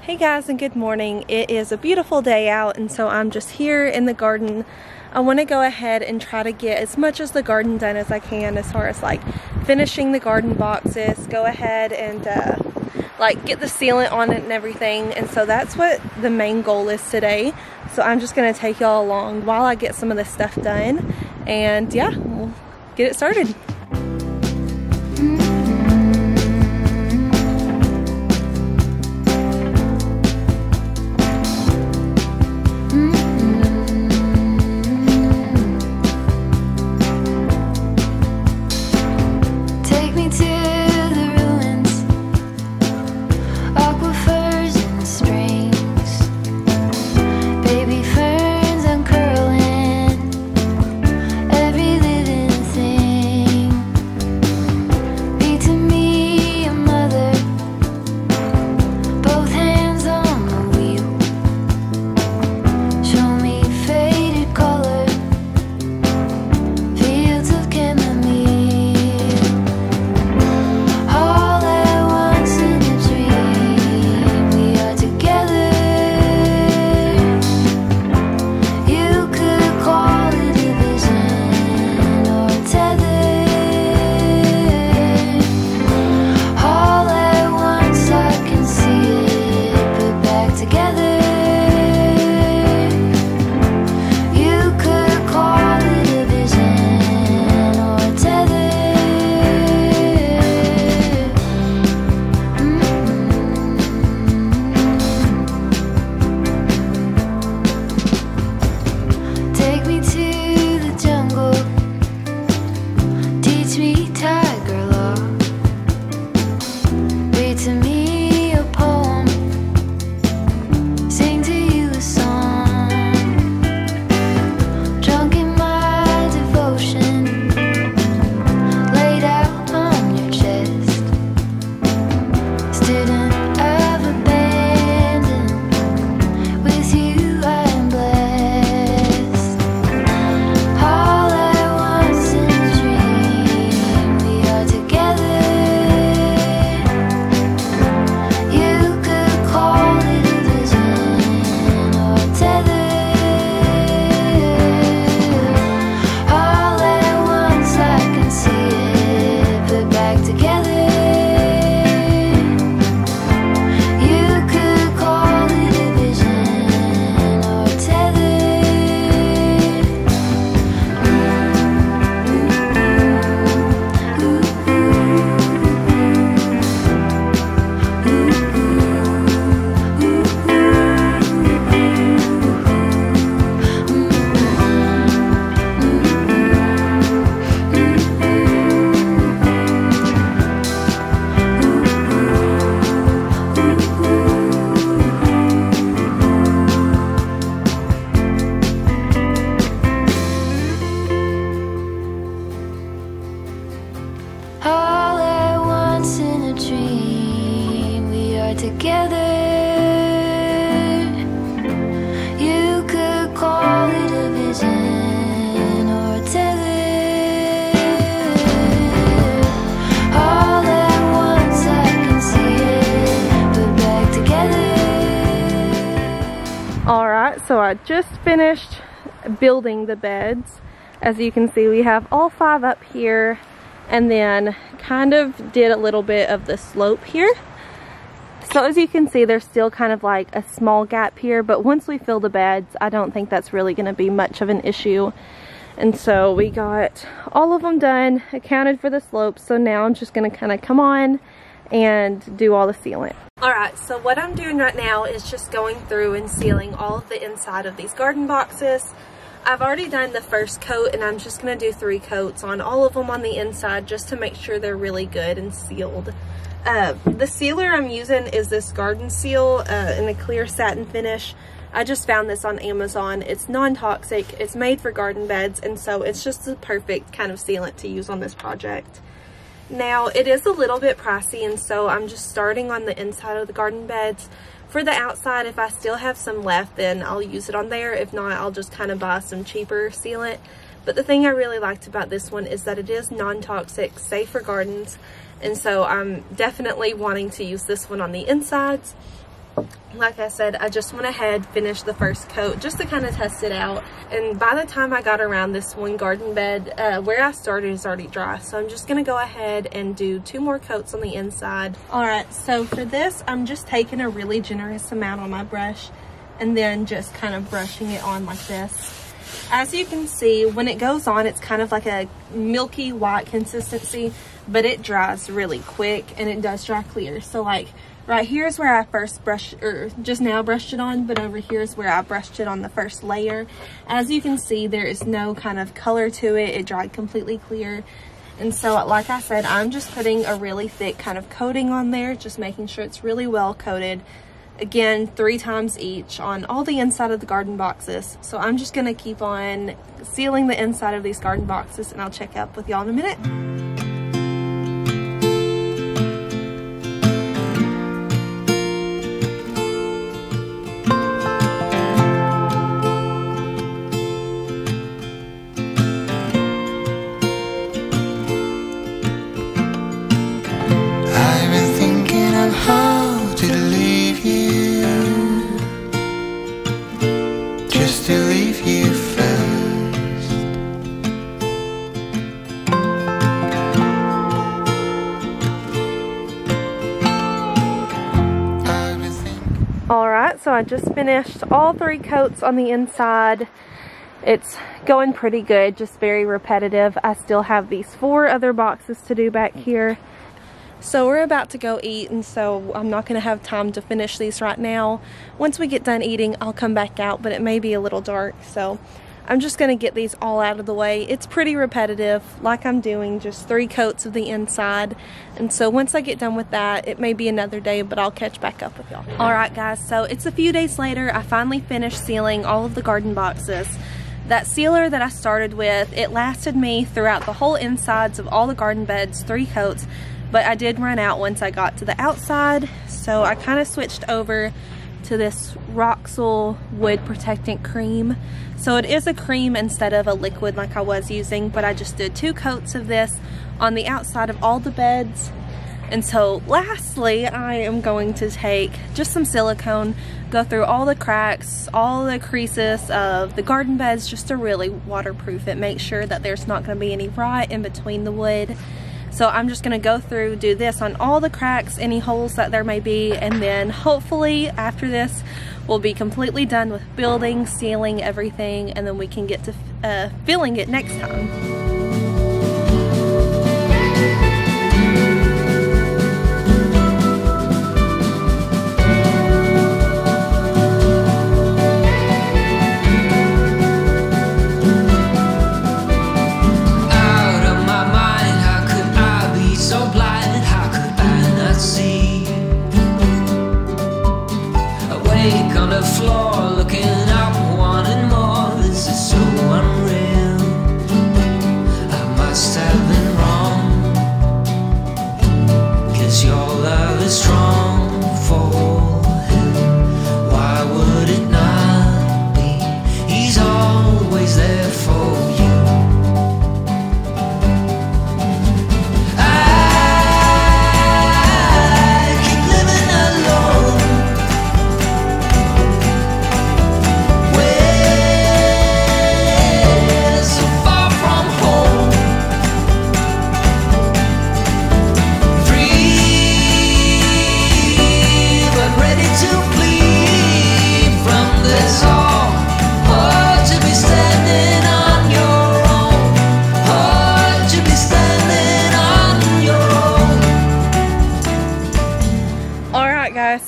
Hey guys, and good morning. It is a beautiful day out, and so I'm just here in the garden. I want to go ahead and try to get as much of the garden done as I can, as far as like finishing the garden boxes, go ahead and like get the sealant on it and everything. And so that's what the main goal is today. So I'm just going to take y'all along while I get some of this stuff done, and yeah, we'll get it started. So I just finished building the beds. As you can see, we have all 5 up here, and then kind of did a little bit of the slope here. So as you can see, there's still kind of like a small gap here, but once we fill the beds, I don't think that's really going to be much of an issue. And so we got all of them done, accounted for the slopes, so now I'm just going to kind of come on and do all the sealant. Alright, so what I'm doing right now is just going through and sealing all of the inside of these garden boxes. I've already done the first coat, and I'm just going to do 3 coats on all of them on the inside just to make sure they're really good and sealed. The sealer I'm using is this garden seal in a clear satin finish. I just found this on Amazon. It's non-toxic, it's made for garden beds, and so it's just the perfect kind of sealant to use on this project. Now, it is a little bit pricey, and so I'm just starting on the inside of the garden beds. For the outside, if I still have some left, then I'll use it on there. If not, I'll just kind of buy some cheaper sealant. But the thing I really liked about this one is that it is non-toxic, safe for gardens, and so I'm definitely wanting to use this one on the insides. like I said, I just went ahead, finished the first coat just to kind of test it out. And by the time I got around this one garden bed, where I started is already dry. So I'm just going to go ahead and do 2 more coats on the inside. Alright, so for this, I'm just taking a really generous amount on my brush and then just kind of brushing it on like this. As you can see, when it goes on, it's kind of like a milky white consistency, but it dries really quick and it does dry clear. So like right here is where I first brushed, or just now brushed it on, but over here is where I brushed it on the first layer. As you can see, there is no kind of color to it. It dried completely clear. And so like I said, I'm just putting a really thick kind of coating on there, just making sure it's really well coated. Again, 3 times each on all the inside of the garden boxes. So I'm just gonna keep on sealing the inside of these garden boxes, and I'll check up with y'all in a minute. I've been thinking of how to leave you, just to leave you first. I've been thinking. Alright, so I just finished all 3 coats on the inside. It's going pretty good, just very repetitive. I still have these 4 other boxes to do back here. So we're about to go eat, and so I'm not going to have time to finish these right now. Once we get done eating, I'll come back out, but it may be a little dark, so I'm just going to get these all out of the way. It's pretty repetitive, like I'm doing just 3 coats of the inside, and so once I get done with that, it may be another day, but I'll catch back up with y'all. Alright guys, so it's a few days later. I finally finished sealing all of the garden boxes. That sealer that I started with, it lasted me throughout the whole insides of all the garden beds, 3 coats. But I did run out once I got to the outside, so I kind of switched over to this Roxel wood protectant cream. So it is a cream instead of a liquid like I was using, but I just did 2 coats of this on the outside of all the beds. And so lastly, I am going to take just some silicone, go through all the cracks, all the creases of the garden beds just to really waterproof it, make sure that there's not going to be any rot in between the wood. So I'm just going to go through, do this on all the cracks, any holes that there may be, and then hopefully after this we'll be completely done with building, sealing everything, and then we can get to filling it next time. On the floor, looking up, wanting more. This is so unreal. I must have been wrong, 'cause your love is strong for him. Why would it not be? He's always there for you.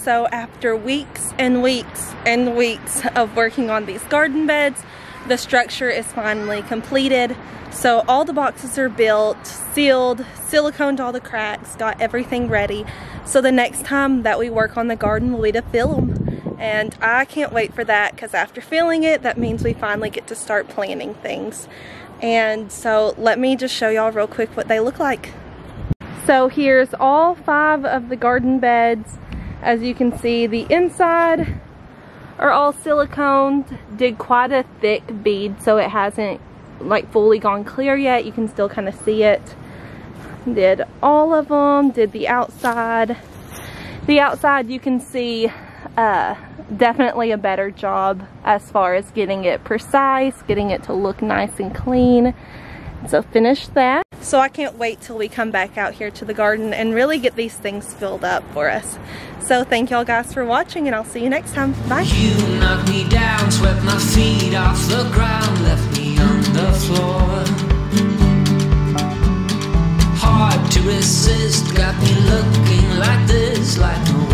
So after weeks and weeks and weeks of working on these garden beds, the structure is finally completed. So all the boxes are built, sealed, siliconed all the cracks, got everything ready. So the next time that we work on the garden will be to fill them. And I can't wait for that, because after filling it, that means we finally get to start planting things. And so let me just show y'all real quick what they look like. So here's all 5 of the garden beds. As you can see, the inside are all siliconed. Did quite a thick bead, so it hasn't like fully gone clear yet. You can still kind of see it. Did all of them, did the outside. The outside you can see definitely a better job as far as getting it precise, getting it to look nice and clean. So finish that. So I can't wait till we come back out here to the garden and really get these things filled up for us. So thank y'all guys for watching, and I'll see you next time. Bye. You knocked me down, swept my feet off the ground, left me on the floor. Hard to resist, got me looking like this, like no